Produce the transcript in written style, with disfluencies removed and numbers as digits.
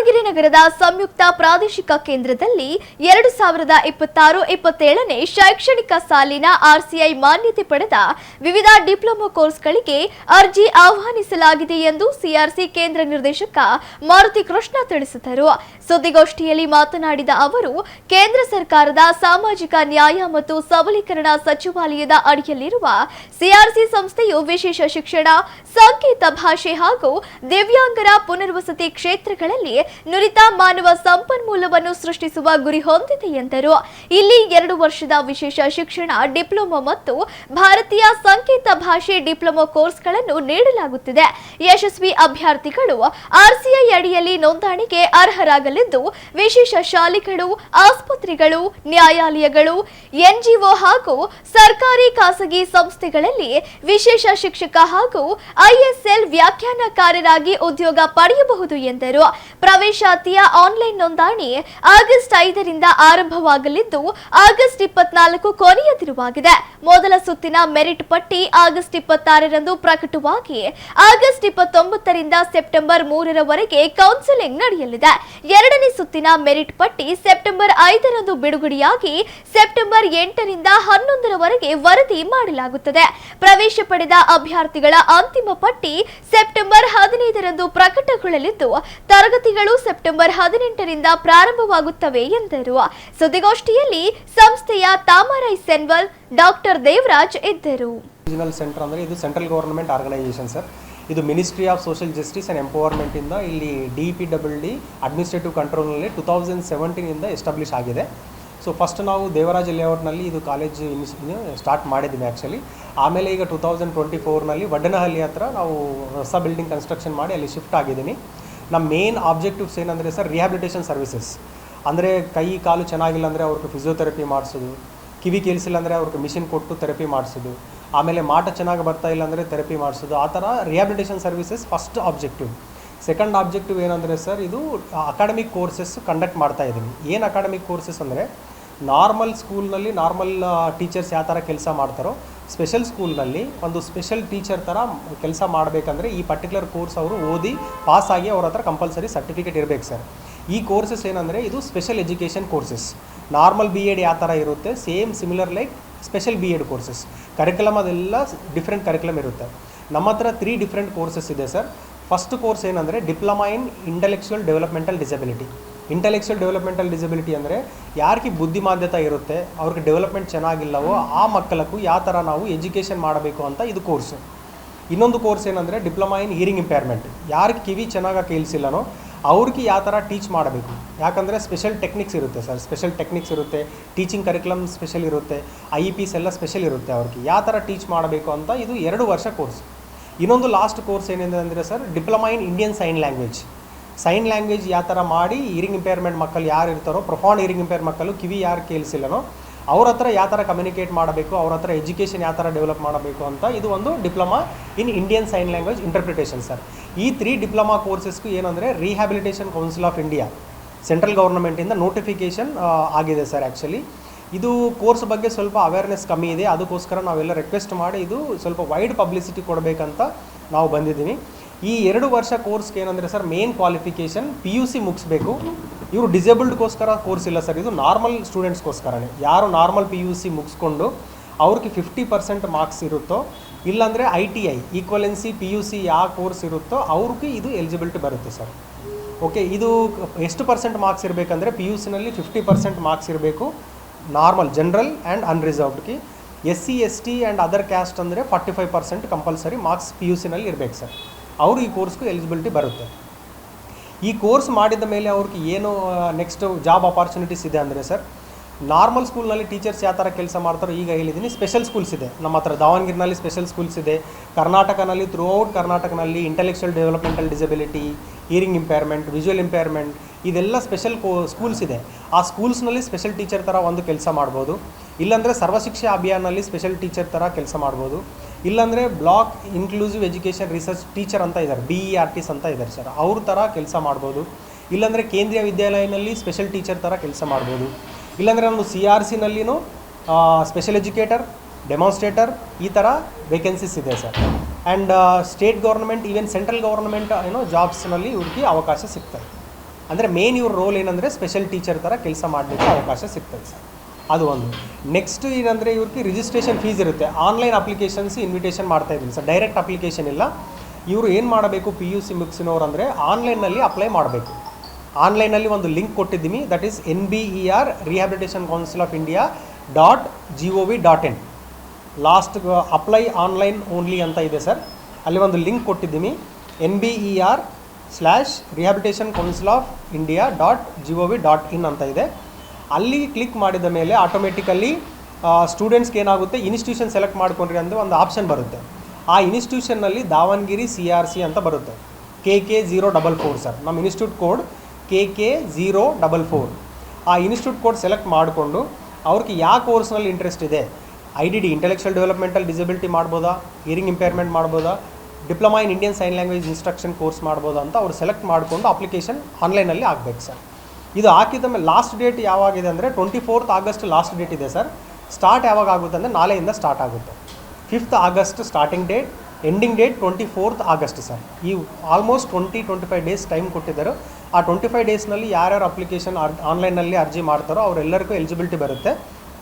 ದಾವಣಗೆರೆ ನಗರದ ಸಂಯುಕ್ತ ಪ್ರಾದೇಶಿಕ ಕೇಂದ್ರದಲ್ಲಿ 2026-27ನೇ ಶೈಕ್ಷಣಿಕ ಸಾಲಿನ ಆರ್ಸಿಐ ಮಾನ್ಯತೆ ಪಡೆದ ವಿವಿಧ ಡಿಪ್ಲೊಮಾ ಕೋರ್ಸ್ಗಳಿಗೆ ಅರ್ಜಿ ಆಹ್ವಾನಿಸಲಾಗಿದೆ ಎಂದು ಸಿಆರ್ಸಿ ಕೇಂದ್ರ ನಿರ್ದೇಶಕ ಮಾರುತಿ ಕೃಷ್ಣ ತಿಳಿಸಿದರು. ಸುದ್ದಿಗೋಷ್ಠಿಯಲ್ಲಿ ಮಾತನಾಡಿದ ಅವರು, ಕೇಂದ್ರ ಸರ್ಕಾರದ ಸಾಮಾಜಿಕ ನ್ಯಾಯ ಮತ್ತು ಸಬಲೀಕರಣ ಸಚಿವಾಲಯದ ಅಡಿಯಲ್ಲಿರುವ ಸಿಆರ್ಸಿ ಸಂಸ್ಥೆಯು ವಿಶೇಷ ಶಿಕ್ಷಣ, ಸಂಕೇತ ಭಾಷೆ ಹಾಗೂ ದಿವ್ಯಾಂಗರ ಪುನರ್ವಸತಿ ಕ್ಷೇತ್ರಗಳಲ್ಲಿ ನುರಿತ ಮಾನವ ಸಂಪನ್ಮೂಲವನ್ನು ಸೃಷ್ಟಿಸುವ ಗುರಿ ಹೊಂದಿದೆ ಎಂದರು. ಇಲ್ಲಿ 2 ವರ್ಷದ ವಿಶೇಷ ಶಿಕ್ಷಣ ಡಿಪ್ಲೊಮಾ ಮತ್ತು ಭಾರತೀಯ ಸಂಕೇತ ಭಾಷೆ ಡಿಪ್ಲೊಮಾ ಕೋರ್ಸ್ಗಳನ್ನು ನೀಡಲಾಗುತ್ತಿದೆ. ಯಶಸ್ವಿ ಅಭ್ಯರ್ಥಿಗಳು ಆರ್ಸಿಐ ಅಡಿಯಲ್ಲಿ ನೋಂದಣಿಗೆ ಅರ್ಹರಾಗಲಿದ್ದು, ವಿಶೇಷ ಶಾಲೆಗಳು, ಆಸ್ಪತ್ರೆಗಳು, ನ್ಯಾಯಾಲಯಗಳು, ಎನ್ಜಿಒ ಹಾಗೂ ಸರ್ಕಾರಿ ಖಾಸಗಿ ಸಂಸ್ಥೆಗಳಲ್ಲಿ ವಿಶೇಷ ಶಿಕ್ಷಕ ಹಾಗೂ ಐಎಸ್ಎಲ್ ವ್ಯಾಖ್ಯಾನಕಾರರಾಗಿ ಉದ್ಯೋಗ ಪಡೆಯಬಹುದು ಎಂದರು. ಪ್ರವೇಶಾತಿಯ ಆನ್ಲೈನ್ ನೋಂದಣಿ ಆಗಸ್ಟ್ 5ರಿಂದ ಆರಂಭವಾಗಲಿದ್ದು, ಆಗಸ್ಟ್ 24 ಕೊನೆಯ ದಿನವಾಗಿದೆ. ಮೊದಲ ಸುತ್ತಿನ ಮೆರಿಟ್ ಪಟ್ಟಿ ಆಗಸ್ಟ್ 26ರಂದು ಪ್ರಕಟವಾಗಿ ಆಗಸ್ಟ್ 29ರಿಂದ ಸೆಪ್ಟೆಂಬರ್ 3ರವರೆಗೆ ಕೌನ್ಸೆಲಿಂಗ್ ನಡೆಯಲಿದೆ. ಎರಡನೇ ಸುತ್ತಿನ ಮೆರಿಟ್ ಪಟ್ಟಿ ಸೆಪ್ಟೆಂಬರ್ 5ರಂದು ಬಿಡುಗಡೆಯಾಗಿ ಸೆಪ್ಟೆಂಬರ್ 8ರಿಂದ 11ರವರೆಗೆ ವರದಿ ಮಾಡಲಾಗುತ್ತದೆ. ಪ್ರವೇಶ ಪಡೆದ ಅಭ್ಯರ್ಥಿಗಳ ಅಂತಿಮ ಪಟ್ಟಿ ಸೆಪ್ಟೆಂಬರ್ 15ರಂದು ಪ್ರಕಟಗೊಳ್ಳಲಿದ್ದು, ತರಗತಿಗಳು ಸೆಪ್ಟೆಂಬರ್ 18ರಿಂದ ಪ್ರಾರಂಭವಾಗುತ್ತವೆ ಎಂದರು. ಸುದ್ದಿಗೋಷ್ಠಿಯಲ್ಲಿ ಸಂಸ್ಥೆಯ ತಾಮರೈ ಸೆನ್ವಲ್, ಡಾಕ್ಟರ್ ದೇವರಾಜ್ ಇದ್ದರು. ರೀಜನಲ್ ಸೆಂಟರ್ ಅಂದರೆ ಇದು ಸೆಂಟ್ರಲ್ ಗವರ್ನಮೆಂಟ್ ಆರ್ಗನೈಸೇಷನ್ ಸರ್. ಇದು ministry of social justice and empowerment ಇಂದ ಇಲ್ಲಿ DPWD ಅಡ್ಮಿನಿಸ್ಟ್ರೇಟಿವ್ ಕಂಟ್ರೋಲ್ನಲ್ಲಿ 2017ಇಂದ ಎಸ್ಟಾಬ್ಲಿಷ್ ಆಗಿದೆ. ಸೊ ಫಸ್ಟ್ ನಾವು ದೇವರಾಜ್ ಲೇಔಟ್ನಲ್ಲಿ ಇದು ಕಾಲೇಜ್ ಸ್ಟಾರ್ಟ್ ಮಾಡಿದ್ದೀವಿ ಆ್ಯಕ್ಚುಲಿ. ಆಮೇಲೆ ಈಗ 2024ನಲ್ಲಿ ವಡ್ಡನಹಳ್ಳಿ ಹತ್ರ ನಾವು ಹೊಸ ಬಿಲ್ಡಿಂಗ್ ಕನ್ಸ್ಟ್ರಕ್ಷನ್ ಮಾಡಿ ಅಲ್ಲಿ ಶಿಫ್ಟ್ ಆಗಿದ್ದೀನಿ. ನಮ್ಮ ಮೇನ್ ಆಬ್ಜೆಕ್ಟಿವ್ಸ್ ಏನಂದರೆ ಸರ್, ರಿಹ್ಯಾಬಿಲಿಟೇಷನ್ ಸರ್ವಿಸಸ್. ಅಂದರೆ ಕೈ ಕಾಲು ಚೆನ್ನಾಗಿಲ್ಲ ಅಂದರೆ ಅವ್ರಿಗೆ ಫಿಸಿಯೋಥೆರಪಿ ಮಾಡಿಸೋದು, ಕಿವಿ ಕೇಳಿಸಿಲ್ಲ ಅಂದರೆ ಅವ್ರಿಗೆ ಮಿಷಿನ್ ಕೊಟ್ಟು ಥೆರಪಿ ಮಾಡಿಸೋದು, ಆಮೇಲೆ ಮಾಟ ಚೆನ್ನಾಗಿ ಬರ್ತಾ ಇಲ್ಲ ಅಂದರೆ ಥೆರಪಿ ಮಾಡಿಸೋದು, ಆ ಥರ rehabilitation services first objective. Second objective ಏನಂದರೆ ಸರ್, ಇದು ಅಕಾಡೆಮಿಕ್ ಕೋರ್ಸಸ್ ಕಂಡಕ್ಟ್ ಮಾಡ್ತಾ ಇದ್ದೀನಿ. ಏನು ಅಕಾಡೆಮಿಕ್ ಕೋರ್ಸಸ್ ಅಂದರೆ, ನಾರ್ಮಲ್ ಸ್ಕೂಲ್ನಲ್ಲಿ ನಾರ್ಮಲ್ ಟೀಚರ್ಸ್ ಯಾವ ಥರ ಕೆಲಸ ಮಾಡ್ತಾರೋ, ಸ್ಪೆಷಲ್ ಸ್ಕೂಲ್ನಲ್ಲಿ ಒಂದು ಸ್ಪೆಷಲ್ ಟೀಚರ್ ಥರ ಕೆಲಸ ಮಾಡಬೇಕಂದ್ರೆ ಈ ಪರ್ಟಿಕ್ಯುಲರ್ ಕೋರ್ಸ್ ಅವರು ಓದಿ ಪಾಸಾಗಿ ಅವ್ರ ಹತ್ರ ಕಂಪಲ್ಸರಿ ಸರ್ಟಿಫಿಕೇಟ್ ಇರಬೇಕು ಸರ್. ಈ ಕೋರ್ಸಸ್ ಏನಂದರೆ, ಇದು special education courses. Normal BEd ಯಾವ ಥರ ಇರುತ್ತೆ, same similar like special BEd courses. Curriculum ಅದೆಲ್ಲ ಡಿಫ್ರೆಂಟ್ ಕರಿಕ್ಯುಲಮ್ ಇರುತ್ತೆ. ನಮ್ಮ ಹತ್ರ 3 ಡಿಫ್ರೆಂಟ್ ಕೋರ್ಸಸ್ ಇದೆ ಸರ್. ಫಸ್ಟ್ ಕೋರ್ಸ್ ಏನಂದರೆ diploma in intellectual developmental disability. Intellectual developmental disability ಅಂದರೆ ಯಾರಿಗೆ ಬುದ್ಧಿಮಾಂದ್ಯತೆ ಇರುತ್ತೆ, ಅವ್ರಿಗೆ ಡೆವಲಪ್ಮೆಂಟ್ ಚೆನ್ನಾಗಿಲ್ಲವೋ ಆ ಮಕ್ಕಳಕ್ಕೂ ಯಾವ ಥರ ನಾವು ಎಜುಕೇಷನ್ ಮಾಡಬೇಕು ಅಂತ ಇದು ಕೋರ್ಸು. ಇನ್ನೊಂದು ಕೋರ್ಸ್ ಏನಂದರೆ ಡಿಪ್ಲೊಮಾ ಇನ್ ಹಿಯರಿಂಗ್ ಇಂಪೇರ್ಮೆಂಟ್. ಯಾರಿಗೆ ಕಿವಿ ಚೆನ್ನಾಗಿ ಕೇಳಿಸಿಲ್ಲನೋ ಅವ್ರಿಗೆ ಯಾವ ಥರ ಟೀಚ್ ಮಾಡಬೇಕು. ಯಾಕಂದರೆ ಸ್ಪೆಷಲ್ ಟೆಕ್ನಿಕ್ಸ್ ಇರುತ್ತೆ ಸರ್, ಸ್ಪೆಷಲ್ ಟೆಕ್ನಿಕ್ಸ್ ಇರುತ್ತೆ, ಟೀಚಿಂಗ್ ಕರಿಕ್ಯುಲಮ್ ಸ್ಪೆಷಲ್ ಇರುತ್ತೆ, IEPs ಎಲ್ಲ ಸ್ಪೆಷಲ್ ಇರುತ್ತೆ. ಅವ್ರಿಗೆ ಯಾವ ಥರ ಟೀಚ್ ಮಾಡಬೇಕು ಅಂತ ಇದು 2 ವರ್ಷ ಕೋರ್ಸ್. ಇನ್ನೊಂದು ಲಾಸ್ಟ್ ಕೋರ್ಸ್ ಏನಿದೆ ಅಂದರೆ sir, diploma in Indian sign language. Sign language ಯಾವ ಥರ ಮಾಡಿ ಹಿಯರಿಂಗ್ ಇಂಪೇರ್ಮೆಂಟ್ ಮಕ್ಕಳು ಯಾರು ಇರ್ತಾರೋ, ಪ್ರೊಫೌಂಡ್ ಹಿಯರಿಂಗ್ ಇಂಪೇರ್ ಮಕ್ಕಳು ಕಿವಿ ಯಾರು ಕೇಳಿಸಿಲ್ಲನೋ ಅವ್ರ ಹತ್ರ ಯಾವ ಥರ ಕಮ್ಯುನಿಕೇಟ್ ಮಾಡಬೇಕು, ಅವ್ರ ಹತ್ರ ಎಜುಕೇಷನ್ ಯಾವ ಥರ ಡೆವಲಪ್ ಮಾಡಬೇಕು ಅಂತ ಇದು ಒಂದು diploma in Indian sign language interpretation sir. ಈ 3 ಡಿಪ್ಲೊಮಾ ಕೋರ್ಸಸ್ಗೂ ಏನಂದರೆ rehabilitation council of India central ಗೌರ್ಮೆಂಟಿಂದ ನೋಟಿಫಿಕೇಷನ್ ಆಗಿದೆ ಸರ್. ಆ್ಯಕ್ಚುಲಿ ಇದು ಕೋರ್ಸ್ ಬಗ್ಗೆ ಸ್ವಲ್ಪ ಅವೇರ್ನೆಸ್ ಕಮ್ಮಿ ಇದೆ, ಅದಕ್ಕೋಸ್ಕರ ನಾವೆಲ್ಲ ರಿಕ್ವೆಸ್ಟ್ ಮಾಡಿ ಇದು ಸ್ವಲ್ಪ ವೈಡ್ ಪಬ್ಲಿಸಿಟಿ ಕೊಡಬೇಕಂತ ನಾವು ಬಂದಿದ್ದೀವಿ. ಈ 2 ವರ್ಷ ಕೋರ್ಸ್ಗೆ ಏನಂದರೆ ಸರ್, ಮೇನ್ ಕ್ವಾಲಿಫಿಕೇಷನ್ PUC ಮುಗಿಸ್ಬೇಕು. ಇವರು ಡಿಸೇಬಲ್ಡ್ಗೋಸ್ಕರ ಕೋರ್ಸ್ ಇಲ್ಲ ಸರ್, ಇದು ನಾರ್ಮಲ್ ಸ್ಟೂಡೆಂಟ್ಸ್ಗೋಸ್ಕರನೇ. ಯಾರು ನಾರ್ಮಲ್ PUC ಮುಗಿಸ್ಕೊಂಡು ಅವ್ರಿಗೆ 50% ಮಾರ್ಕ್ಸ್ ಇರುತ್ತೋ, ಇಲ್ಲಾಂದರೆ ITI ಈಕ್ವಲೆನ್ಸಿ PUC ಯಾವ ಕೋರ್ಸ್ ಇರುತ್ತೋ ಅವ್ರಿಗೆ ಇದು ಎಲಿಜಿಬಿಲಿಟಿ ಬರುತ್ತೆ ಸರ್. ಓಕೆ, ಇದು ಎಷ್ಟು ಪರ್ಸೆಂಟ್ ಮಾರ್ಕ್ಸ್ ಇರಬೇಕಂದ್ರೆ PUCನಲ್ಲಿ 50% ಮಾರ್ಕ್ಸ್ ಇರಬೇಕು ನಾರ್ಮಲ್ ಜನರಲ್ ಆ್ಯಂಡ್ ಅನ್ರಿಸರ್ವ್ಡ್ಗೆ. SC ST and other caste ಅಂದರೆ 45% ಕಂಪಲ್ಸರಿ ಮಾರ್ಕ್ಸ್ PUCನಲ್ಲಿ ಇರಬೇಕು ಸರ್. ಅವರು ಈ ಕೋರ್ಸ್ಗೂ ಎಲಿಜಿಬಿಲಿಟಿ ಬರುತ್ತೆ. ಈ ಕೋರ್ಸ್ ಮಾಡಿದ ಮೇಲೆ ಅವ್ರಿಗೆ ಏನು ನೆಕ್ಸ್ಟ್ ಜಾಬ್ ಆಪರ್ಚುನಿಟೀಸ್ ಇದೆ ಅಂದರೆ ಸರ್, ನಾರ್ಮಲ್ ಸ್ಕೂಲ್ನಲ್ಲಿ ಟೀಚರ್ಸ್ ಯಾವ ಥರ ಕೆಲಸ ಮಾಡ್ತಾರೋ ಈಗ ಹೇಳಿದ್ದೀನಿ. ಸ್ಪೆಷಲ್ ಸ್ಕೂಲ್ಸ್ ಇದೆ ನಮ್ಮ ಹತ್ರ, ದಾವಣಗೆರೆನಲ್ಲಿ ಸ್ಪೆಷಲ್ ಸ್ಕೂಲ್ಸ್ ಇದೆ. ಕರ್ನಾಟಕನಲ್ಲಿ ಥ್ರೂಔಟ್ ಕರ್ನಾಟಕನಲ್ಲಿ intellectual developmental disability, hearing impairment, visual impairment ಇದೆಲ್ಲ ಸ್ಪೆಷಲ್ ಸ್ಕೂಲ್ಸ್ ಇದೆ. ಆ ಸ್ಕೂಲ್ಸ್ನಲ್ಲಿ ಸ್ಪೆಷಲ್ ಟೀಚರ್ ಥರ ಒಂದು ಕೆಲಸ ಮಾಡ್ಬೋದು, ಇಲ್ಲಾಂದರೆ ಸರ್ವಶಿಕ್ಷೆ ಅಭಿಯಾನಲ್ಲಿ ಸ್ಪೆಷಲ್ ಟೀಚರ್ ಥರ ಕೆಲಸ ಮಾಡ್ಬೋದು, ಇಲ್ಲಾಂದರೆ block inclusive education research teacher ಅಂತ ಇದ್ದಾರೆ, BERTs ಅಂತ ಇದ್ದಾರೆ ಸರ್, ಅವ್ರ ಥರ ಕೆಲಸ ಮಾಡ್ಬೋದು. ಇಲ್ಲಾಂದರೆ ಕೇಂದ್ರೀಯ ವಿದ್ಯಾಲಯದಲ್ಲಿ ಸ್ಪೆಷಲ್ ಟೀಚರ್ ಥರ ಕೆಲಸ ಮಾಡ್ಬೋದು. ಇಲ್ಲಾಂದರೆ ಒಂದು CRCನಲ್ಲಿನೂ ಸ್ಪೆಷಲ್ ಎಜುಕೇಟರ್, ಡೆಮಾನ್ಸ್ಟ್ರೇಟರ್ ಈ ಥರ ವೇಕೆನ್ಸೀಸ್ ಇದೆ sir. And state government, even central government ಜಾಬ್ಸ್ನಲ್ಲಿ ಇವ್ರಿಗೆ ಅವಕಾಶ ಸಿಗ್ತದೆ. ಅಂದರೆ ಮೇನ್ ಇವ್ರ ರೋಲ್ ಏನಂದರೆ ಸ್ಪೆಷಲ್ ಟೀಚರ್ ಥರ ಕೆಲಸ ಮಾಡಲಿಕ್ಕೆ ಅವಕಾಶ ಸಿಗ್ತದೆ ಸರ್. ಅದು ಒಂದು. ನೆಕ್ಸ್ಟ್ ಏನಂದರೆ ಇವ್ರಿಗೆ ರಿಜಿಸ್ಟ್ರೇಷನ್ ಫೀಸ್ ಇರುತ್ತೆ. ಆನ್ಲೈನ್ ಅಪ್ಲಿಕೇಶನ್ಸ್ ಇನ್ವಿಟೇಷನ್ ಮಾಡ್ತಾ ಇದ್ದೀನಿ ಸರ್, ಡೈರೆಕ್ಟ್ ಅಪ್ಲಿಕೇಶನ್ ಇಲ್ಲ. ಇವರು ಏನು ಮಾಡಬೇಕು, PUC ಮುಗಿಸಿನವ್ರು ಅಂದರೆ ಆನ್ಲೈನಲ್ಲಿ ಅಪ್ಲೈ ಮಾಡಬೇಕು. ಆನ್ಲೈನಲ್ಲಿ ಒಂದು ಲಿಂಕ್ ಕೊಟ್ಟಿದ್ದೀನಿ, that is NBER Rehabilitation Council of India .gov.in. Last apply online only ಅಂತ ಇದೆ ಸರ್. ಅಲ್ಲಿ ಒಂದು ಲಿಂಕ್ ಕೊಟ್ಟಿದ್ದೀನಿ, NBER/Rehabilitation Council of India .gov.in ಅಂತ ಇದೆ. ಅಲ್ಲಿ ಕ್ಲಿಕ್ ಮಾಡಿದ ಮೇಲೆ ಆಟೋಮೆಟಿಕಲಿ ಸ್ಟೂಡೆಂಟ್ಸ್ಗೆ ಏನಾಗುತ್ತೆ, ಇನ್ಸ್ಟಿಟ್ಯೂಷನ್ ಸೆಲೆಕ್ಟ್ ಮಾಡ್ಕೊಂಡ್ರಿ ಅಂದರೆ ಒಂದು ಆಪ್ಷನ್ ಬರುತ್ತೆ. ಆ ಇನ್ಸ್ಟಿಟ್ಯೂಷನ್ನಲ್ಲಿ ದಾವಣಗೆರೆ CRC ಅಂತ ಬರುತ್ತೆ, KK044 ಸರ್. ನಮ್ಮ ಇನ್ಸ್ಟಿಟ್ಯೂಟ್ ಕೋಡ್ KK044. ಆ ಇನ್ಸ್ಟಿಟ್ಯೂಟ್ ಕೋಡ್ ಸೆಲೆಕ್ಟ್ ಮಾಡಿಕೊಂಡು ಅವ್ರಿಗೆ ಯಾವ ಕೋರ್ಸ್ನಲ್ಲಿ ಇಂಟ್ರೆಸ್ಟ್ ಇದೆ, IDD ಇಂಟೆಲೆಕ್ಚುಯಲ್ ಡೆವಲಪ್ಮೆಂಟಲ್ ಡಿಸಬಿಲಿಟಿ ಮಾಡ್ಬೋದಾ, ಹಿಯರಿಂಗ್ ಇಂಪೇರ್ಮೆಂಟ್ ಮಾಡ್ಬೋದಾ, diploma in Indian sign language instruction course ಮಾಡ್ಬೋದಾ ಅಂತ ಅವ್ರು ಸೆಲೆಕ್ಟ್ ಮಾಡಿಕೊಂಡು ಅಪ್ಲಿಕೇಶನ್ ಆನ್ಲೈನಲ್ಲಿ ಆಗಬೇಕು ಸರ್. ಇದು ಹಾಕಿದ ಮೇಲೆ ಲಾಸ್ಟ್ ಡೇಟ್ ಯಾವಾಗಿದೆ ಅಂದರೆ 24th August ಲಾಸ್ಟ್ ಡೇಟ್ ಇದೆ ಸರ್. ಸ್ಟಾರ್ಟ್ ಯಾವಾಗ ಆಗುತ್ತೆ ಅಂದರೆ ನಾಳೆಯಿಂದ ಸ್ಟಾರ್ಟ್ ಆಗುತ್ತೆ. 5th August starting date, ending date 24th August sir. ಈ ಆಲ್ಮೋಸ್ಟ್ 20-25 ಡೇಸ್ ಟೈಮ್ ಕೊಟ್ಟಿದ್ದರು. ಆ 25 ಡೇಸ್ನಲ್ಲಿ ಯಾರ್ಯಾರು ಅಪ್ಲಿಕೇಶನ್ ಆನ್ಲೈನಲ್ಲಿ ಅರ್ಜಿ ಮಾಡ್ತಾರೋ ಅವರೆಲ್ಲರಿಗೂ ಎಲಿಜಿಬಿಲಿಟಿ ಬರುತ್ತೆ.